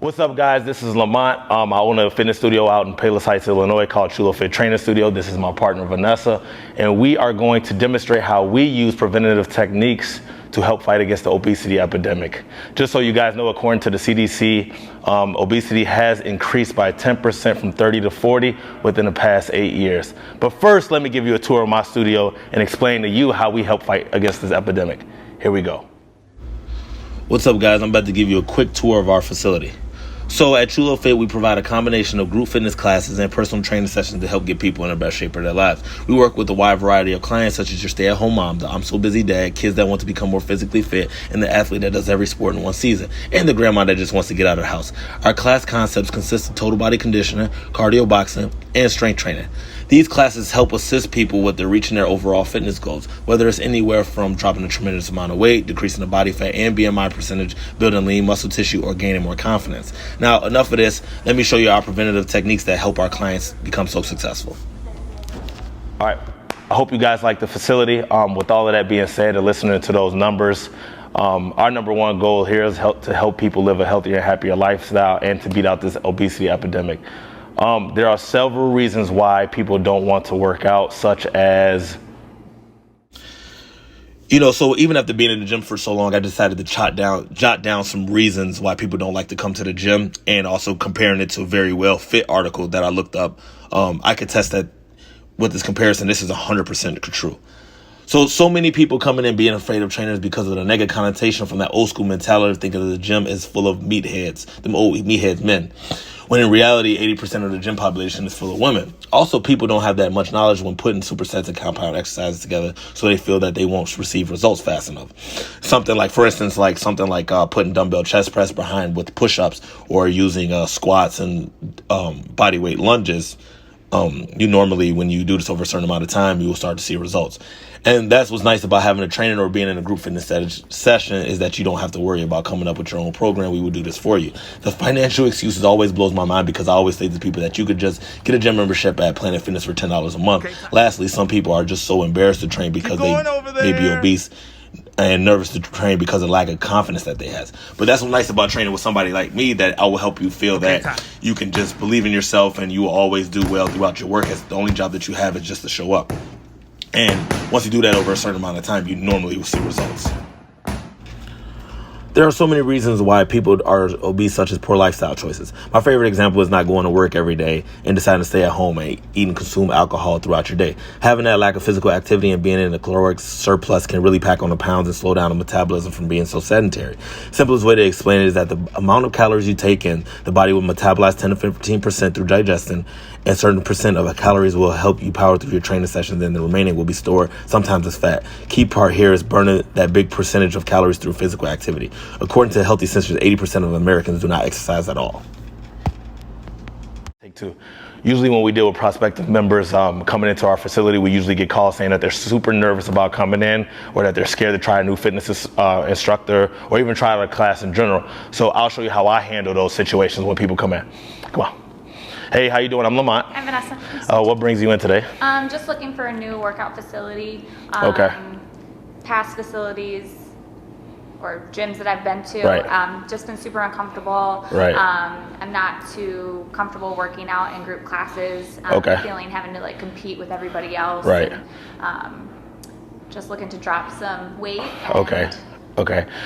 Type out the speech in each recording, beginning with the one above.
What's up, guys? This is Lamont. I own a fitness studio out in Palos Heights, Illinois called Chulo Fit Training Studio. This is my partner, Vanessa, and we are going to demonstrate how we use preventative techniques to help fight against the obesity epidemic. Just so you guys know, according to the CDC, obesity has increased by 10% from 30 to 40 within the past 8 years. But first, let me give you a tour of my studio and explain to you how we help fight against this epidemic. Here we go. What's up, guys? I'm about to give you a quick tour of our facility. So at Chulo Fit, we provide a combination of group fitness classes and personal training sessions to help get people in the best shape of their lives. We work with a wide variety of clients, such as your stay-at-home mom, the I'm so busy dad, kids that want to become more physically fit, and the athlete that does every sport in one season, and the grandma that just wants to get out of the house. Our class concepts consist of total body conditioning, cardio boxing, and strength training. These classes help assist people with reaching their overall fitness goals, whether it's anywhere from dropping a tremendous amount of weight, decreasing the body fat and BMI percentage, building lean muscle tissue, or gaining more confidence. Now, enough of this. Let me show you our preventative techniques that help our clients become so successful. All right. I hope you guys like the facility. With all of that being said and listening to those numbers, our number one goal here is to help people live a healthier, happier lifestyle and to beat out this obesity epidemic. There are several reasons why people don't want to work out, such as, so even after being in the gym for so long, I decided to jot down some reasons why people don't like to come to the gym, and also comparing it to a very well fit article that I looked up. I could test that with this comparison. This is 100% true. So many people coming in being afraid of trainers because of the negative connotation from that old school mentality of thinking that the gym is full of meatheads, them old meatheads men. When in reality, 80% of the gym population is full of women. Also, people don't have that much knowledge when putting supersets and compound exercises together, so they feel that they won't receive results fast enough. Something like putting dumbbell chest press behind with push-ups, or using squats and body weight lunges. You normally, when you do this over a certain amount of time, you will start to see results. And that's what's nice about having a trainer or being in a group fitness session, is that you don't have to worry about coming up with your own program. We will do this for you. The financial excuses always blows my mind, because I always say to people that you could just get a gym membership at Planet Fitness for $10 a month. Okay. Lastly, some people are just so embarrassed to train because they may be obese and nervous to train because of lack of confidence that they have. But that's what's nice about training with somebody like me, that I will help you feel that you can just believe in yourself and you will always do well throughout your work, as the only job that you have is just to show up. And once you do that over a certain amount of time, you normally will see results. There are so many reasons why people are obese, such as poor lifestyle choices. My favorite example is not going to work every day and deciding to stay at home and eat and consume alcohol throughout your day. Having that lack of physical activity and being in a caloric surplus can really pack on the pounds and slow down the metabolism from being so sedentary. Simplest way to explain it is that the amount of calories you take in, the body will metabolize 10 to 15% through digestion, and certain percent of calories will help you power through your training sessions, and the remaining will be stored, sometimes as fat. Key part here is burning that big percentage of calories through physical activity. According to Healthy Census, 80% of Americans do not exercise at all. Take two. Usually when we deal with prospective members coming into our facility, we usually get calls saying that they're super nervous about coming in, or that they're scared to try a new fitness instructor, or even try a class in general. So I'll show you how I handle those situations when people come in. Come on. Hey, how you doing? I'm Lamont. I'm Vanessa. What brings you in today? Just looking for a new workout facility. Okay. Past facilities or gyms that I've been to, just been super uncomfortable. Right. I'm not too comfortable working out in group classes. Feeling having to compete with everybody else. Right. And, just looking to drop some weight. Okay.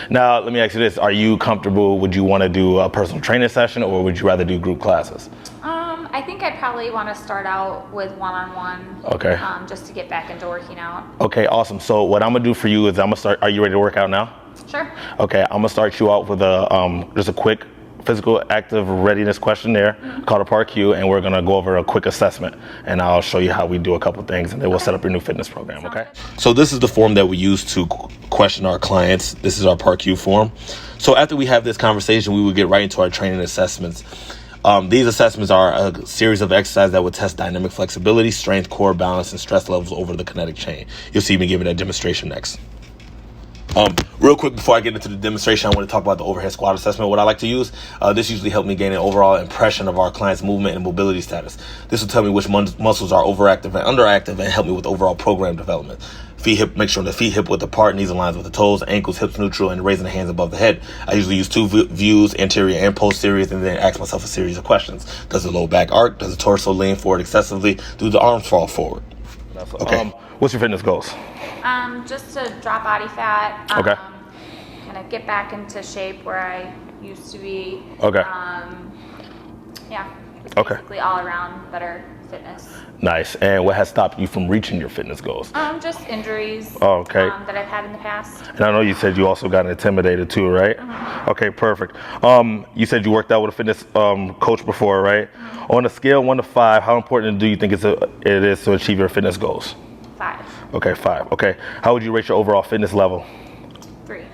Now, let me ask you this. Are you comfortable? Would you want to do a personal training session, or would you rather do group classes? I think I'd probably want to start out with one-on-one. Okay. Just to get back into working out. Okay, awesome. So what I'm going to do for you is I'm going to start. Are you ready to work out now? Sure. Okay, I'm going to start you out with just a quick physical active readiness questionnaire called a PAR-Q, and we're going to go over a quick assessment, and I'll show you how we do a couple things, and then we'll set up your new fitness program. Okay. So this is the form that we use to question our clients. This is our PAR-Q form. So after we have this conversation, we will get right into our training assessments. These assessments are a series of exercises that will test dynamic flexibility, strength, core balance, and stress levels over the kinetic chain. You'll see me giving that demonstration next. Real quick, before I get into the demonstration, I want to talk about the overhead squat assessment. What I like to use, this usually helps me gain an overall impression of our client's movement and mobility status. This will tell me which muscles are overactive and underactive, and help me with overall program development. Feet hip, make sure the feet hip width apart, knees aligned with the toes, ankles, hips neutral, and raising the hands above the head. I usually use two views, anterior and posterior, and then ask myself a series of questions. Does the low back arc? Does the torso lean forward excessively? Do the arms fall forward? Okay. What's your fitness goals? Just to drop body fat. Okay. Kind of get back into shape where I used to be. Okay. Yeah. Basically all around better fitness. Nice. And what has stopped you from reaching your fitness goals? Just injuries. Okay. That I've had in the past. And I know you said you also got intimidated too, right? Mm-hmm. Okay, perfect. You said you worked out with a fitness coach before, right? Mm-hmm. On a scale 1 to 5, how important do you think it is to achieve your fitness goals? 5. Okay, 5. Okay. How would you rate your overall fitness level? 3.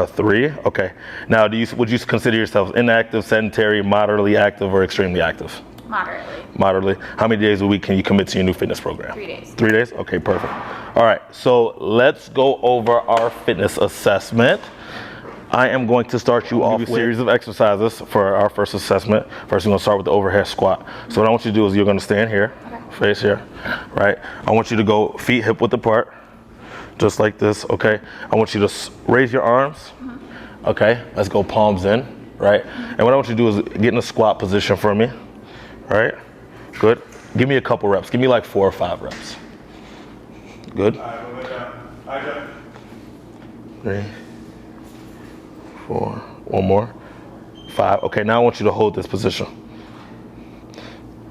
3? Okay. Now, would you consider yourself inactive, sedentary, moderately active, or extremely active? Moderately. Moderately. How many days a week can you commit to your new fitness program? 3 days. 3 days? Okay, perfect. All right, so let's go over our fitness assessment. I am going to start you off with a series of exercises for our first assessment. First, we're going to start with the overhead squat. So what I want you to do is you're going to stand here, face here, right? I want you to go feet hip width apart, just like this, okay? I want you to raise your arms, okay? Let's go palms in, right? And what I want you to do is get in a squat position for me. Right? Good. Give me a couple reps. Give me like 4 or 5 reps. Good. 3, 4. One more. 5. Okay, now I want you to hold this position.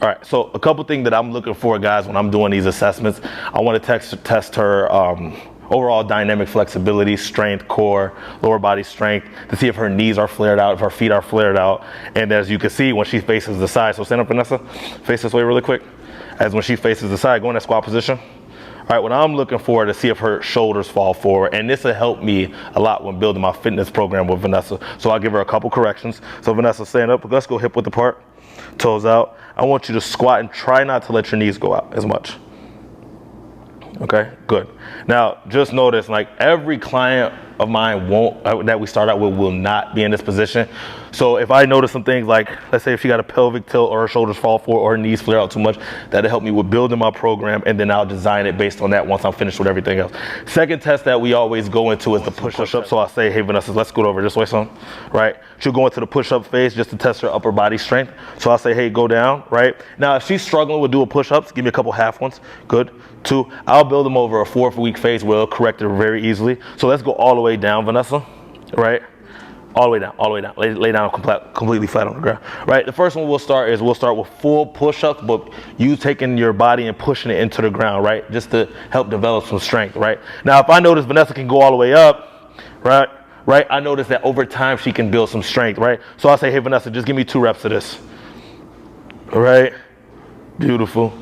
All right, so a couple things that I'm looking for, guys, when I'm doing these assessments, I want to test her overall dynamic flexibility, strength, core, lower body strength, to see if her knees are flared out, if her feet are flared out. And as you can see, when she faces the side, so stand up, Vanessa, face this way really quick. As when she faces the side, go in that squat position. All right, what I'm looking for to see if her shoulders fall forward, and this will help me a lot when building my fitness program with Vanessa. So I'll give her a couple corrections. So Vanessa, stand up, let's go hip width apart, toes out. I want you to squat and try not to let your knees go out as much. Okay, good. Now, just notice, like every client of mine that we start out with will not be in this position. So if I notice some things like, let's say if she got a pelvic tilt or her shoulders fall forward or her knees flare out too much, that'll help me with building my program, and then I'll design it based on that once I'm finished with everything else. Second test that we always go into is the push-up. So I say, hey, Vanessa, let's scoot over this way some, right? She'll go into the push-up phase just to test her upper body strength. So I'll say, hey, go down, right? Now, if she's struggling with doing push-ups, give me a couple half ones. Good. 2, I'll build them over a 4-week phase where I'll correct her very easily. So let's go all the way down, Vanessa, right? All the way down, all the way down. Lay down completely flat on the ground, right? The first one we'll start with full push-ups, but you taking your body and pushing it into the ground, right? Just to help develop some strength, right? Now, if I notice Vanessa can go all the way up, right? I notice that over time she can build some strength, right? So I'll say, hey, Vanessa, just give me 2 reps of this, all right? Beautiful.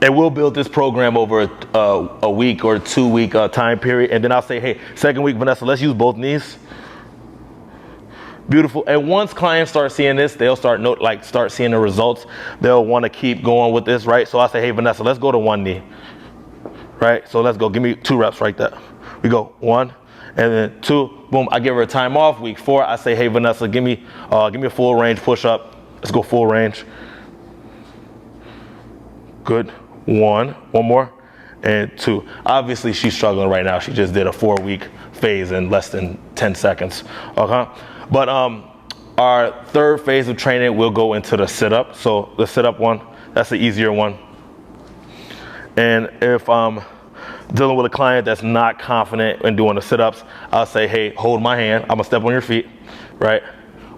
And we'll build this program over a week or 2-week time period. And then I'll say, hey, second week, Vanessa, let's use both knees. Beautiful. And once clients start seeing this, they'll start seeing the results. They'll want to keep going with this, right? So I'll say, hey, Vanessa, let's go to 1 knee, right? So let's go. Give me 2 reps right there. We go 1 and then 2. Boom. I give her a time off. Week 4, I say, hey, Vanessa, give me a full range push up. Let's go full range. Good. 1 more, and 2. Obviously, she's struggling right now. She just did a 4-week phase in less than 10 seconds. Okay, but our 3rd phase of training, we'll go into the sit-up. So the sit-up one, that's the easier one. And if I'm dealing with a client that's not confident in doing the sit-ups, I'll say, hey, hold my hand. I'm gonna step on your feet, right?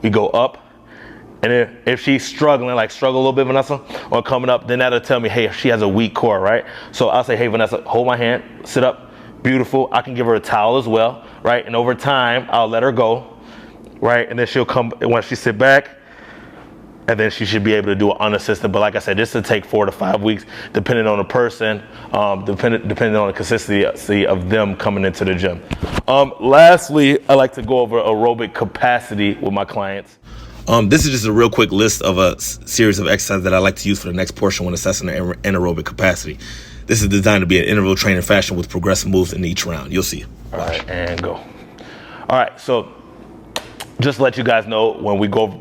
We go up. And if she's struggling, struggle a little bit, Vanessa, or coming up, then that'll tell me, hey, she has a weak core, right? So I'll say, hey, Vanessa, hold my hand, sit up, beautiful. I can give her a towel as well, right? And over time, I'll let her go, right? And then she'll come, once she sit back, and then she should be able to do it unassisted. But like I said, this will take 4 to 5 weeks, depending on the person, depending on the consistency of them coming into the gym. Lastly, I like to go over aerobic capacity with my clients. This is just a real quick list of a series of exercises that I like to use for the next portion when assessing anaerobic capacity. This is designed to be an interval training fashion with progressive moves in each round. You'll see. All right, and go. All right, so just to let you guys know,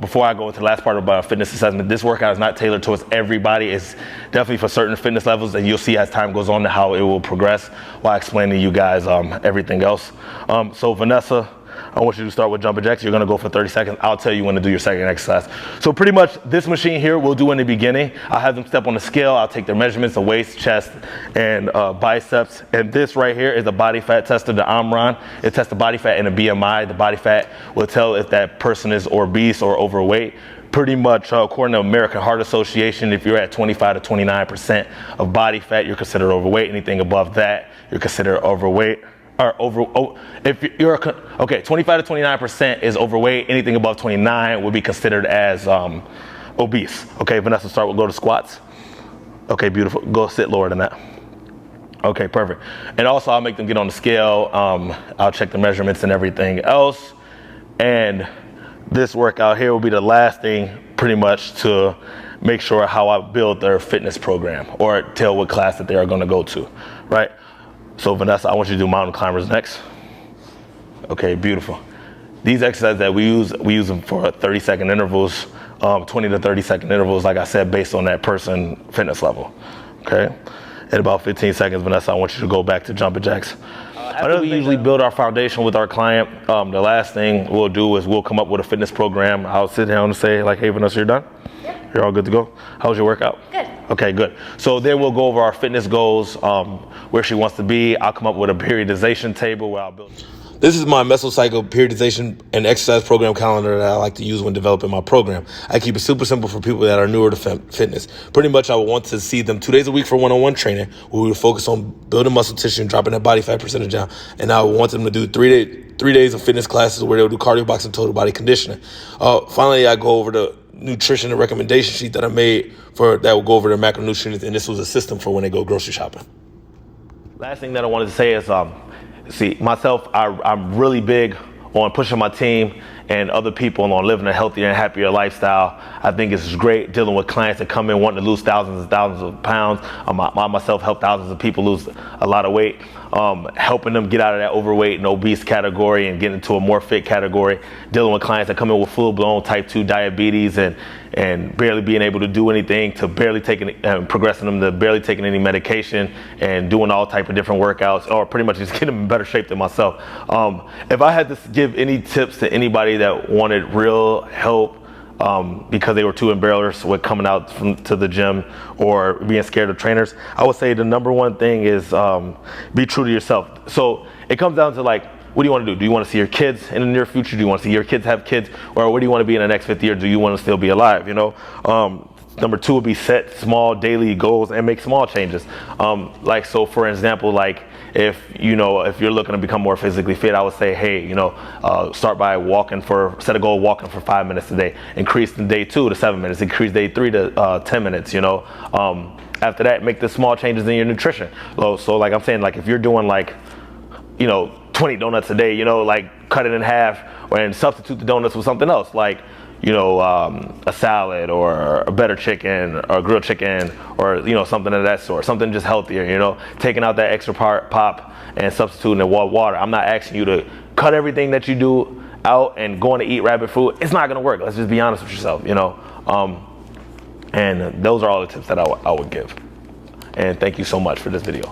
before I go into the last part about fitness assessment, this workout is not tailored towards everybody. It's definitely for certain fitness levels, and you'll see as time goes on how it will progress while explaining to you guys everything else. So Vanessa, I want you to start with jumping jacks. You're gonna go for 30 seconds. I'll tell you when to do your second exercise. So pretty much this machine here we'll do in the beginning. I'll have them step on the scale. I'll take their measurements of waist, chest, and biceps. And this right here is a body fat tester, the Omron. It tests the body fat and the BMI. The body fat will tell if that person is obese or overweight. Pretty much according to American Heart Association, if you're at 25 to 29% of body fat, you're considered overweight. Anything above that, you're considered overweight. If you're okay, 25 to 29% is overweight. Anything above 29 would be considered as obese. Okay, Vanessa, we'll go to squats. Okay, beautiful. Go sit lower than that. Okay, perfect. And also I'll make them get on the scale. I'll check the measurements and everything else. And this workout here will be the last thing pretty much to make sure how I build their fitness program or tell what class that they are going to go to, right? So Vanessa, I want you to do mountain climbers next. Okay, beautiful. These exercises that we use them for 30-second intervals, 20 to 30-second intervals, like I said, based on that person fitness level. Okay, at about 15 seconds, Vanessa, I want you to go back to jumping jacks. I know we usually build our foundation with our client. The last thing we'll do is we'll come up with a fitness program. I'll sit down and say, like, hey, Vanessa, you're done? Yep. You're all good to go? How was your workout? Good. Okay, good. So then we'll go over our fitness goals, where she wants to be. I'll come up with a periodization table where I'll build. This is my mesocycle periodization and exercise program calendar that I like to use when developing my program. I keep it super simple for people that are newer to fitness. Pretty much I want to see them 2 days a week for one-on-one training where we focus on building muscle tissue and dropping that body fat percentage down. And I want them to do 3 days of fitness classes where they'll do cardio, boxing, total body conditioning. Finally, I go over the nutrition and recommendation sheet that I made that will go over their macronutrients, and this was a system for when they go grocery shopping. Last thing that I wanted to say is, see, myself, I'm really big on pushing my team and other people on living a healthier and happier lifestyle. I think it's great dealing with clients that come in wanting to lose thousands and thousands of pounds. I myself help thousands of people lose a lot of weight, helping them get out of that overweight and obese category and get into a more fit category, dealing with clients that come in with full-blown type 2 diabetes and barely being able to do anything, to barely taking, progressing them to barely taking any medication and doing all type of different workouts, or pretty much just getting them in better shape than myself. If I had to give any tips to anybody that wanted real help because they were too embarrassed with coming out to the gym or being scared of trainers, I would say the number one thing is be true to yourself. So it comes down to, like, what do you want to do? Do you want to see your kids in the near future? Do you want to see your kids have kids? Or where do you want to be in the next 50 years? Do you want to still be alive, you know? Number two would be set small daily goals and make small changes. Like, so for example, like if you're looking to become more physically fit, I would say, hey, start by set a goal of walking for 5 minutes a day, increase the day 2 to 7 minutes, increase day 3 to 10 minutes, After that, make the small changes in your nutrition. So like I'm saying, like if you're doing 20 donuts a day, like cut it in half and substitute the donuts with something else, like a salad or a better chicken or grilled chicken or something of that sort, something just healthier, taking out that extra pop and substituting it with water. I'm not asking you to cut everything that you do out and going to eat rabbit food. It's not going to work. Let's just be honest with yourself, and those are all the tips that I would give. And thank you so much for this video.